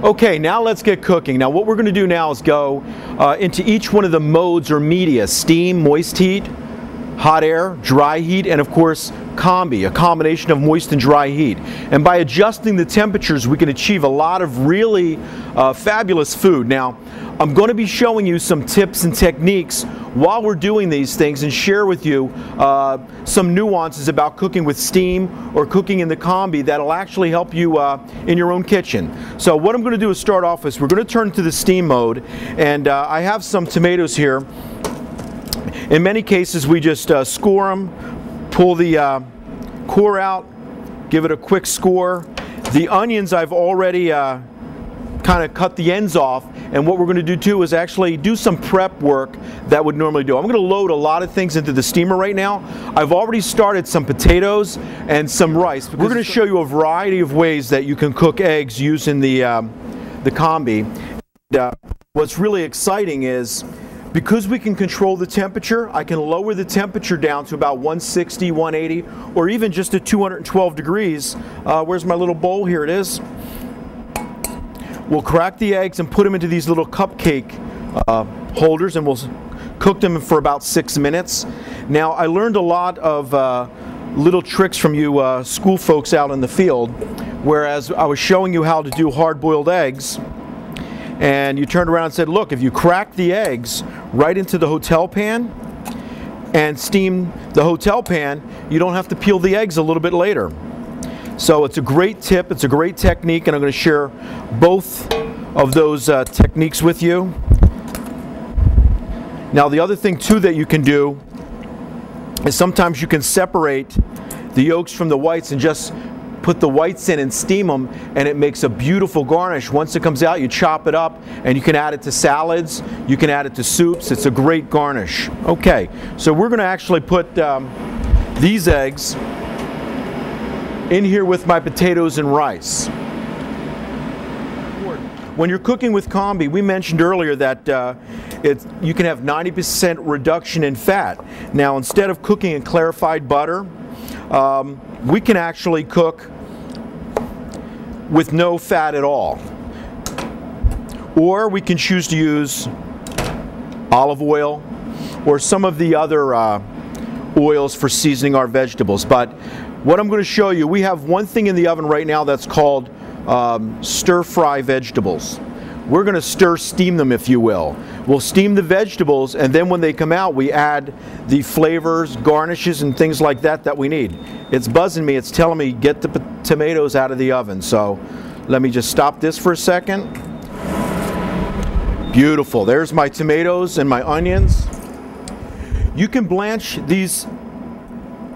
Okay, now let's get cooking. Now what we're going to do now is go into each one of the modes or media: steam, moist heat, hot air, dry heat, and of course combi, a combination of moist and dry heat. And by adjusting the temperatures, we can achieve a lot of really fabulous food. Now I'm going to be showing you some tips and techniques while we're doing these things, and share with you some nuances about cooking with steam or cooking in the combi that'll actually help you in your own kitchen. So what I'm going to do is start off with, we're going to turn to the steam mode, and I have some tomatoes here. In many cases we just score them, pull the core out, give it a quick score. The onions I've already kind of cut the ends off, and what we're going to do too is actually do some prep work that would normally do. I'm going to load a lot of things into the steamer right now. I've already started some potatoes and some rice. We're going to show you a variety of ways that you can cook eggs using the combi. And, what's really exciting is, because we can control the temperature, I can lower the temperature down to about 160, 180, or even just at 212 degrees. Where's my little bowl? Here it is. We'll crack the eggs and put them into these little cupcake holders, and we'll cook them for about 6 minutes. Now, I learned a lot of little tricks from you school folks out in the field, whereas I was showing you how to do hard-boiled eggs, and you turned around and said, look, if you crack the eggs right into the hotel pan and steam the hotel pan, you don't have to peel the eggs a little bit later. So it's a great tip, it's a great technique, and I'm going to share both of those techniques with you. Now the other thing too that you can do is sometimes you can separate the yolks from the whites and just put the whites in and steam them, and it makes a beautiful garnish. Once it comes out, you chop it up and you can add it to salads, you can add it to soups. It's a great garnish. Okay, so we're going to actually put these eggs in here with my potatoes and rice. When you're cooking with combi, we mentioned earlier that you can have 90% reduction in fat. Now, instead of cooking in clarified butter, we can actually cook with no fat at all. Or we can choose to use olive oil or some of the other oils for seasoning our vegetables. But what I'm going to show you, we have one thing in the oven right now that's called stir-fry vegetables. We're going to steam them, if you will. We'll steam the vegetables, and then when they come out, we add the flavors, garnishes, and things like that that we need. It's buzzing me. It's telling me get the tomatoes out of the oven. So let me just stop this for a second. Beautiful. There's my tomatoes and my onions. You can blanch these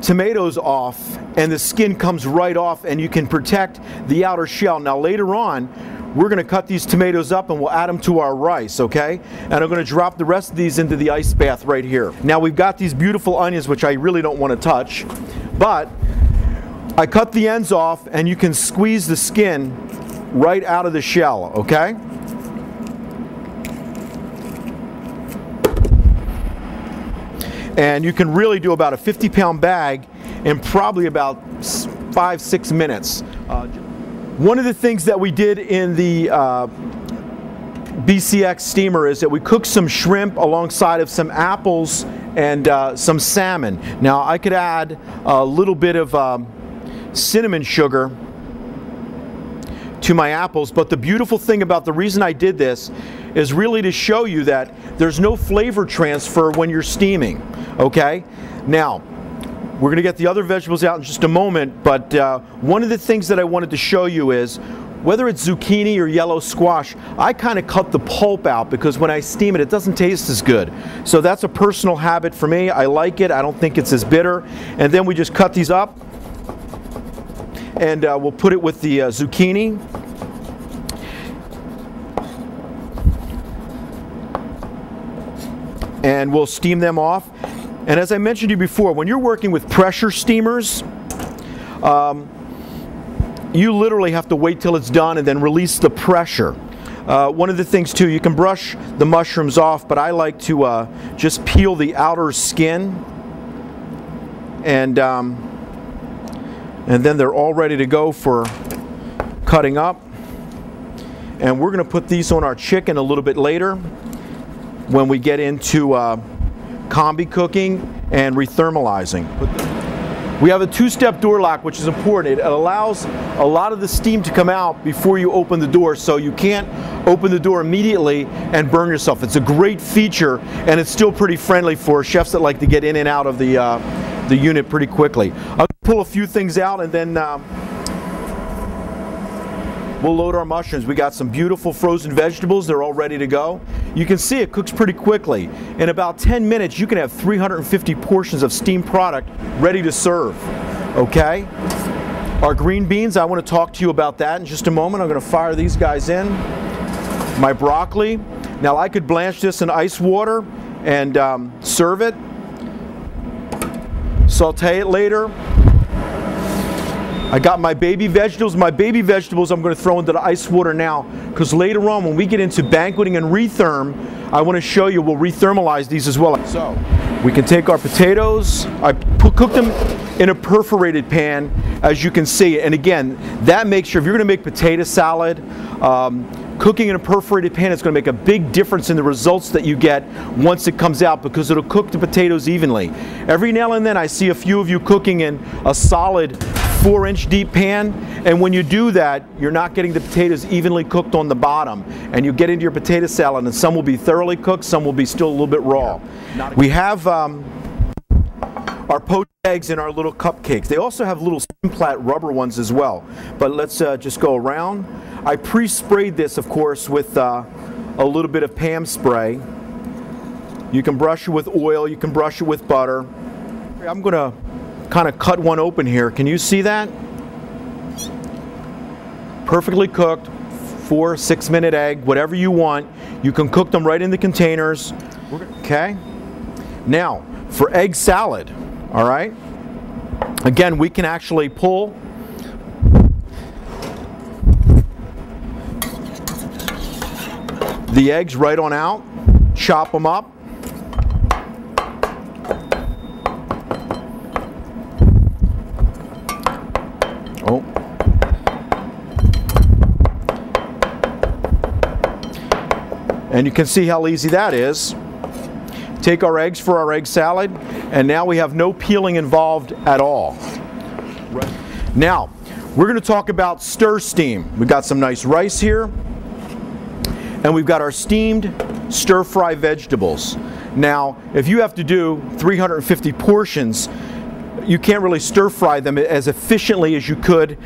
tomatoes off and the skin comes right off, and you can protect the outer shell. Now later on, we're going to cut these tomatoes up and we'll add them to our rice, okay? And I'm going to drop the rest of these into the ice bath right here. Now we've got these beautiful onions, which I really don't want to touch, but I cut the ends off and you can squeeze the skin right out of the shell, okay? And you can really do about a 50-pound bag in probably about 5-6 minutes. One of the things that we did in the BCX steamer is that we cooked some shrimp alongside of some apples and some salmon. Now I could add a little bit of cinnamon sugar to my apples, but the beautiful thing about the reason I did this is really to show you that there's no flavor transfer when you're steaming, okay? Now, we're going to get the other vegetables out in just a moment, but one of the things that I wanted to show you is, whether it's zucchini or yellow squash, I kind of cut the pulp out because when I steam it, it doesn't taste as good. So that's a personal habit for me. I like it. I don't think it's as bitter. And then we just cut these up, and we'll put it with the zucchini. And we'll steam them off. And as I mentioned to you before, when you're working with pressure steamers, you literally have to wait till it's done and then release the pressure. One of the things too, you can brush the mushrooms off, but I like to just peel the outer skin, and then they're all ready to go for cutting up. And we're going to put these on our chicken a little bit later when we get into combi cooking and rethermalizing. We have a two-step door lock, which is important. It allows a lot of the steam to come out before you open the door, so you can't open the door immediately and burn yourself. It's a great feature, and it's still pretty friendly for chefs that like to get in and out of the unit pretty quickly. I'll pull a few things out, and then we'll load our mushrooms. We got some beautiful frozen vegetables. They're all ready to go. You can see it cooks pretty quickly. In about 10 minutes, you can have 350 portions of steamed product ready to serve. Okay? Our green beans, I want to talk to you about that in just a moment. I'm going to fire these guys in. My broccoli. Now, I could blanch this in ice water and serve it. Saute it later. I got my baby vegetables. My baby vegetables I'm going to throw into the ice water now, because later on when we get into banqueting and retherm, I want to show you we'll rethermalize these as well. So we can take our potatoes. I cook them in a perforated pan, as you can see. And again, that makes sure if you're going to make potato salad, cooking in a perforated pan is going to make a big difference in the results that you get once it comes out, because it'll cook the potatoes evenly. Every now and then I see a few of you cooking in a solid 4-inch deep pan, and when you do that, you're not getting the potatoes evenly cooked on the bottom, and you get into your potato salad and some will be thoroughly cooked, some will be still a little bit raw. We have our poached eggs in our little cupcakes. They also have little Simplat rubber ones as well, but let's just go around. I pre-sprayed this, of course, with a little bit of Pam spray. You can brush it with oil, you can brush it with butter. I'm going to kind of cut one open here. Can you see that? Perfectly cooked, 4-6 minute egg, whatever you want. You can cook them right in the containers. Okay. Now, for egg salad, all right? Again, we can actually pull the eggs right on out, chop them up. Oh. And you can see how easy that is. Take our eggs for our egg salad, and now we have no peeling involved at all. Now, we're going to talk about stir steam. We've got some nice rice here, and we've got our steamed stir-fry vegetables. Now, if you have to do 350 portions, you can't really stir-fry them as efficiently as you could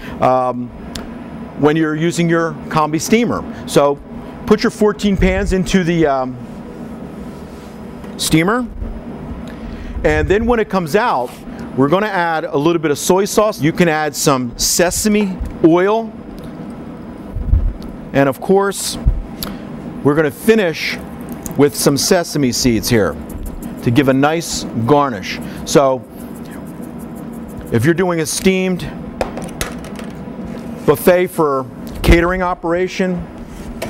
when you're using your combi steamer. So put your 14 pans into the steamer, and then when it comes out, we're going to add a little bit of soy sauce. You can add some sesame oil, and of course we're going to finish with some sesame seeds here to give a nice garnish. So if you're doing a steamed buffet for catering operation,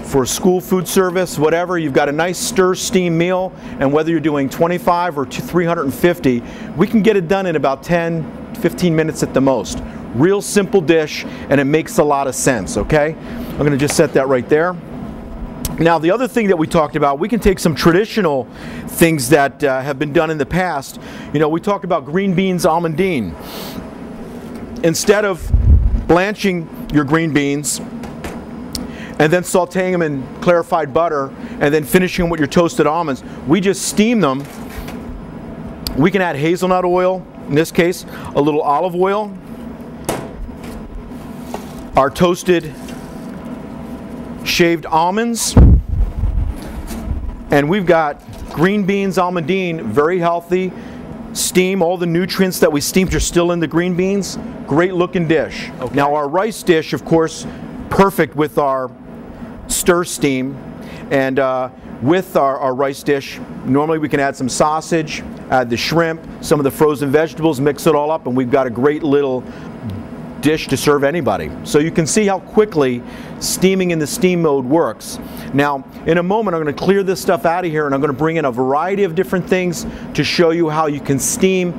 for school food service, whatever, you've got a nice stir steam meal, and whether you're doing 25 or 350, we can get it done in about 10-15 minutes at the most. Real simple dish, and it makes a lot of sense, okay? I'm going to just set that right there. Now, the other thing that we talked about, we can take some traditional things that have been done in the past. You know, we talked about green beans Amandine. Instead of blanching your green beans and then sauteing them in clarified butter and then finishing them with your toasted almonds, we just steam them. We can add hazelnut oil, in this case, a little olive oil, our toasted shaved almonds, and we've got green beans Amandine, very healthy. Steam, all the nutrients that we steamed are still in the green beans. Great looking dish. Okay. Now our rice dish, of course, perfect with our stir steam, and with our rice dish, normally we can add some sausage, add the shrimp, some of the frozen vegetables, mix it all up, and we've got a great little dish to serve anybody. So you can see how quickly steaming in the steam mode works. Now, in a moment, I'm going to clear this stuff out of here, and I'm going to bring in a variety of different things to show you how you can steam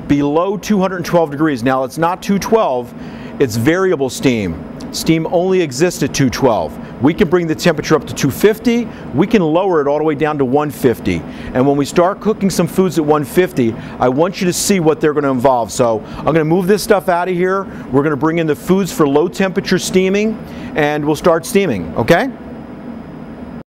below 212 degrees. Now, it's not 212, it's variable steam. steam only exists at 212. We can bring the temperature up to 250. We can lower it all the way down to 150. And when we start cooking some foods at 150, I want you to see what they're going to involve. So I'm going to move this stuff out of here. We're going to bring in the foods for low temperature steaming, and we'll start steaming, okay?